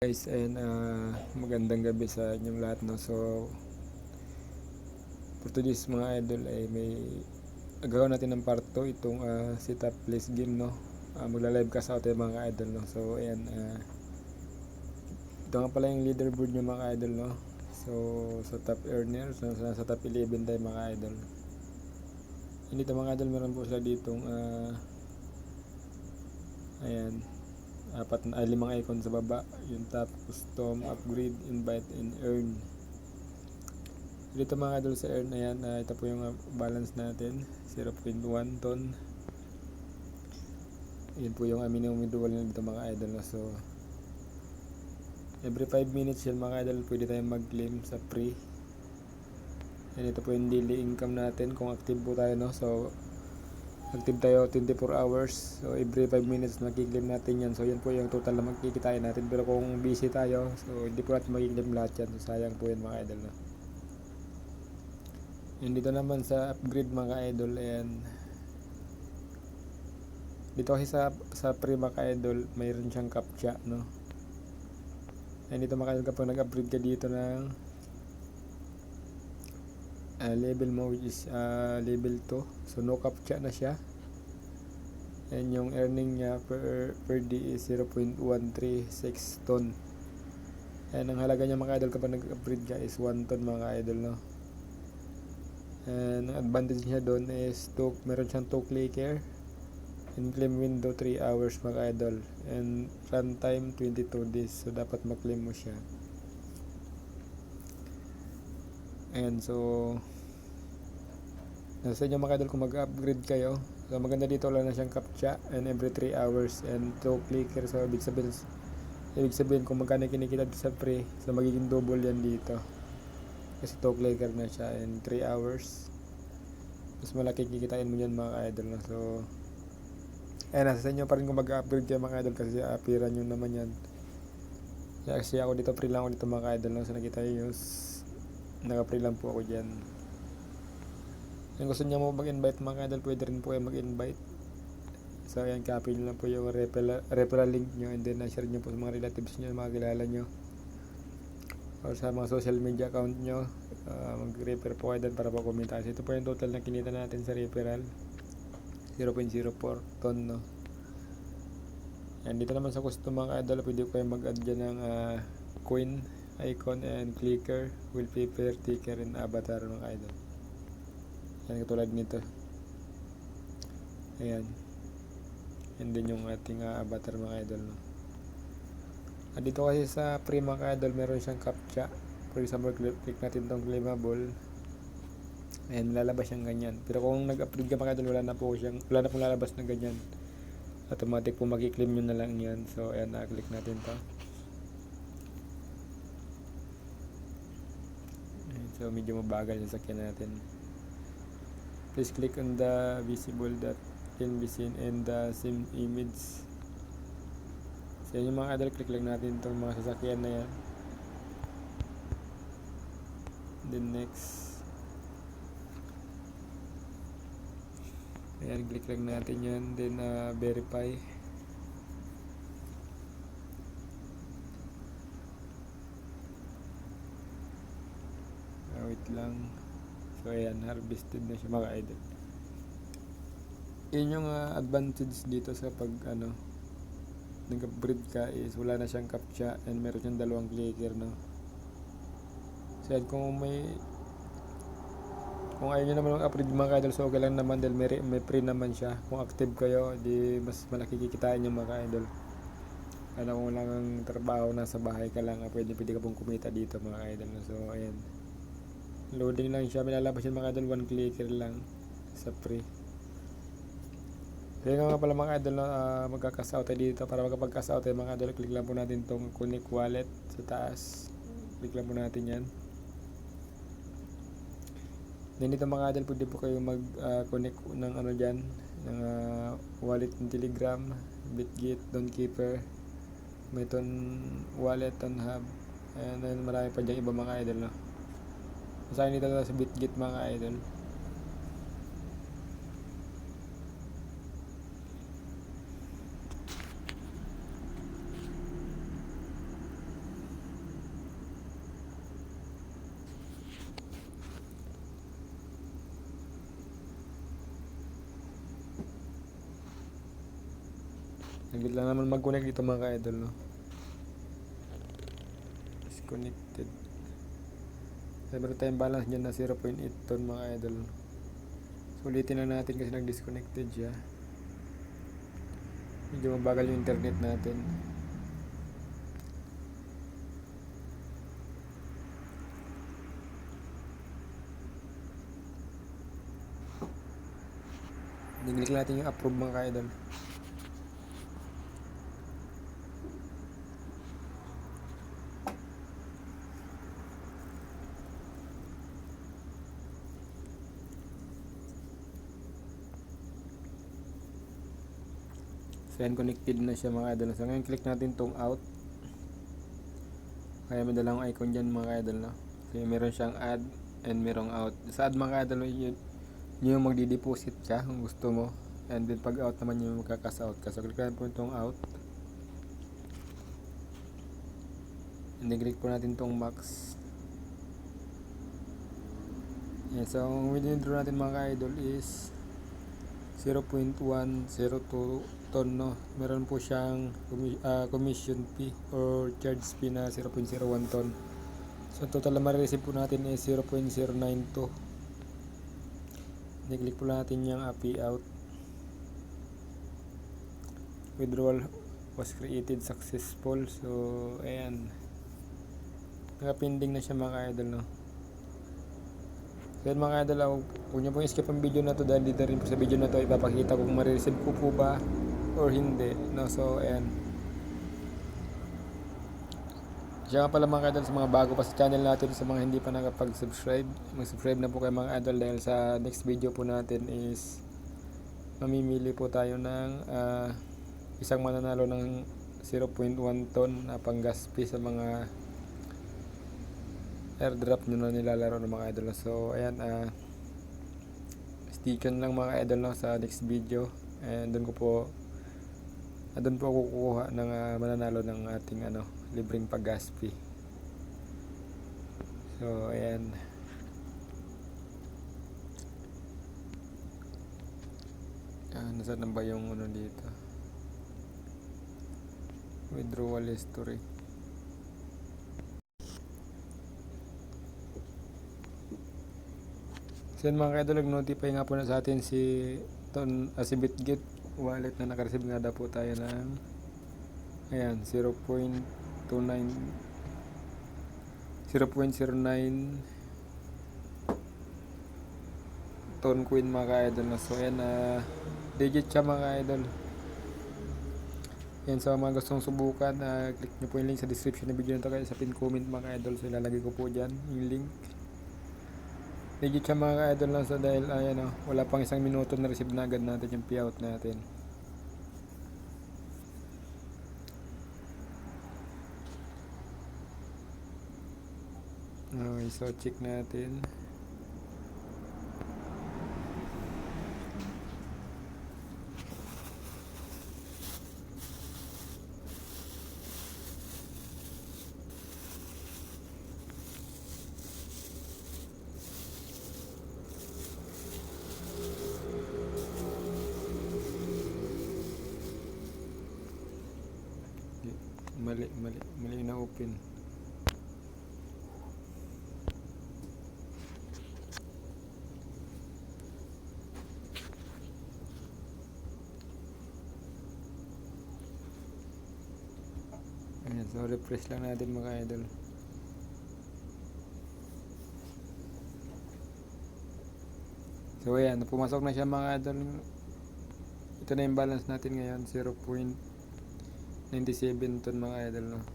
Guys, and magandang gabi sa inyong lahat, no. So for today's mga idol ay may gagawin natin ng part 2 itong setup place game, no. Magla-live ka sa atin mga idol, no. So ayan, ito nga pala yung leaderboard nyo mga idol, no. So sa top earner, sa top 11 tayo mga idol. And dito mga idol, meron po sila ditong ayan, limang icon sa baba. Yung top, custom, upgrade, invite, and earn. Dito mga idol sa earn, ayan, ito po yung balance natin, 0.1 ton. Yan po yung minimum withdrawal nyo dito mga idol, no? So every 5 minutes yan mga idol, pwede tayong mag-claim sa free. And ito po yung daily income natin kung active po tayo, no? So active tayo 24 hours, so every 5 minutes makiklim natin yan. So yan po yung total na magkikitain natin. Pero kung busy tayo, so hindi po natin makiklim lahat yan, so sayang po yan mga idol, no? And dito naman sa upgrade mga idol, ayan, dito kasi sa free mga idol, mayroon siyang captcha, no? And dito mga idol, kapag nag-upgrade ka dito ng level mo, which is level 2, so no captcha na siya. And yung earning niya per day is 0.136 ton. And ang halaga niya mga idol kapag nag-upgrade ka is 1 ton mga idol, no? And ang advantage niya doon is meron siyang 2 clicker and claim window 3 hours mga idol, and run time 22 days, so dapat maklaim mo siya. And so nasa inyo mga idol kung mag-upgrade kayo. So maganda dito, wala na siyang captcha and every 3 hours and 2 clicker. So ibig sabihin kung magkano kinikita sa free, so magiging double yan dito kasi 2 clicker na siya and 3 hours. Mas malaki kikitain mo yan mga idol, no? So nasa inyo pa rin kung mag-upgrade kayo mga idol, kasi apiran nyo naman yan. Kasi ako dito, free lang ako dito mga idol, no? So nakita nyo, naka-free lang po ako dyan. Kung gusto niya mo mag-invite mga idol, pwede rin po kayo mag-invite. So ayan, copy nyo lang po yung referral link nyo, and then share nyo po sa mga relatives nyo, mga kilala nyo, or sa mga social media account nyo. Mag-refer po kayo doon para po kumita. So ito po yung total na kinita natin sa referral, 0.04 ton, no? And dito naman sa custom mga idol, pwede po kayo mag-add dyan ng coin, icon, and clicker, wallpaper, ticker, and avatar mga idol. Yan, katulad nito. Ayan. And then yung ating avatar mga idol, no? At dito kasi sa free mga idol, meron siyang captcha. For example, click natin tong claimable, and lalabas siyang ganyan. Pero kung nag-upload ka mga idol, wala na pong lalabas na ganyan. Automatic po mag-claim nyo na lang yan. So ayan, click natin to. Ayan, so medyo mabagal yung sakyan natin. Please click on the visible that can be seen in the same image. So yung mga idol, click lang natin itong mga sasakyan na yan. Then next, ayan, click lang natin yan. Then verify. Wait lang. So ayan, harvested na siya mga idol. Yun yung advantage dito sa pag nag-upgrade ka, is wala na siyang captcha and meron siyang 2 clicker, no? So yan, kung ayaw nyo naman mag-upgrade mga idol, so okay lang naman dahil may free naman siya. Kung active kayo, di mas malaki kikitain yung mga idol. Kung wala kang trabaho, nasa bahay ka lang, pwede ka pong kumita dito mga idol, no? So ayan, loading lang siya, milalabas yung mga idol, 1 clicker lang sa free. Kaya nga pala mga idol, magka-cash out tayo dito. Para makapag-cash out tayo mga idol, click lang po natin itong connect wallet sa taas. Click lang po natin yan. Then dito mga idol, pwede po kayo mag-connect ng dyan, ng wallet ng Telegram, Bitget, Downkeeper, Meton Wallet, Tonhub, and marami pa dyan iba mga idol, no? Sa akin dito sa Bitget mga idol. Naglit lang naman mag-connect dito mga ka-idol, no? Disconnected. Meron tayong balance dyan na 0.8 ton mga idol. So ulitin na natin kasi nag-disconnected siya. Medyo mabagal yung internet natin. Nag-click natin yung approve mga ka-idol. So yan, connected na siya mga idol. So ngayon click natin tong out. Kaya may dalang icon dyan mga idol, no? So meron siyang add and merong out. Sa add mga idol, yun yung magdi-deposit ka kung gusto mo. And then pag out naman yung magkakas out ka. So click natin po itong out. And then click po natin itong max. Yan, so ang withdraw natin mga idol is 0.102 ton, no? Meron po siyang commission fee or charge fee na 0.01 ton. So total na ma-receive po natin is 0.092. I-click po natin yung API out. Withdrawal was created successful. So ayan, naka-pending na siya mga idol, no? So mga idol, huwag nyo pong skip ang video na to dahil dito rin po sa video na to ipapakita kung ma-receive ko po ba or hindi, no? So ayan, siya nga pala mga idol, sa mga bago pa sa channel natin, sa mga hindi pa nakapag-subscribe, mag-subscribe na po kayo mga idol dahil sa next video po natin is mamimili po tayo ng isang mananalo ng 0.1 ton na pang gas fee sa mga airdrop nyo na nilalaro ng mga idol. So ayan, stay tuned lang mga idol, no, sa next video, and doon po ako kukuha ng mananalo ng ating libreng pag gas fee. So ayan, nasaan na ba yung dito, withdrawal history. So yun mga idol, nag-notify nga po na sa atin si Bitget wallet na naka-receive nga daw po tayo ng ayan 0.09 ton coin mga idol. So ayan, digit siya mga idol. Yan, so mga gustong subukan, click nyo po yung link sa description ng video nito, kaya sa pin comment mga idol. So ilalagay ko po dyan yung link. Legit siya mga idol, lang sa dahil ayan, wala pang isang minuto na receive na agad natin yung payout natin. Okay, so check natin. Mali na open. Ayan, so refresh lang natin mga idol. So ayan, pumasok na siya mga idol. Ito na yung balance natin ngayon, 0.97 ton mga idol, no?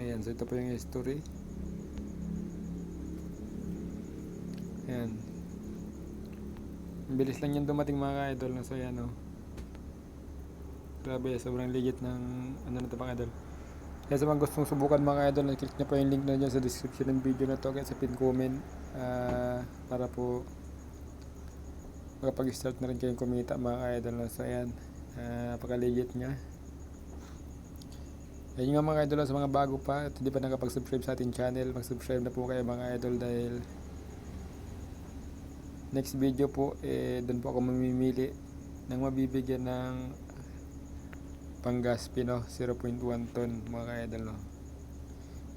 Ayan, so ito po yung history. Ayan, bilis lang yung dumating mga idol, no? So ayan, no? Grabe, sobrang legit ng na ito mga idol. Kaya sa mga gustong subukan mga idol, click nyo po yung link na dyan sa description ng video na to, kaya sa pin comment, para po makapag-start na rin kayong kumita mga idol. So ayan, napaka-legit nya. Ayun nga mga idol, sa mga bago pa at hindi pa nakapag-subscribe sa ating channel, mag-subscribe na po kayo mga idol dahil next video po, doon po ako mamimili ng mabibigyan ng panggas Pino 0.1 ton mga ka-idol, no?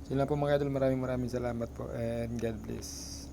Sila po mga idol, maraming salamat po and God bless.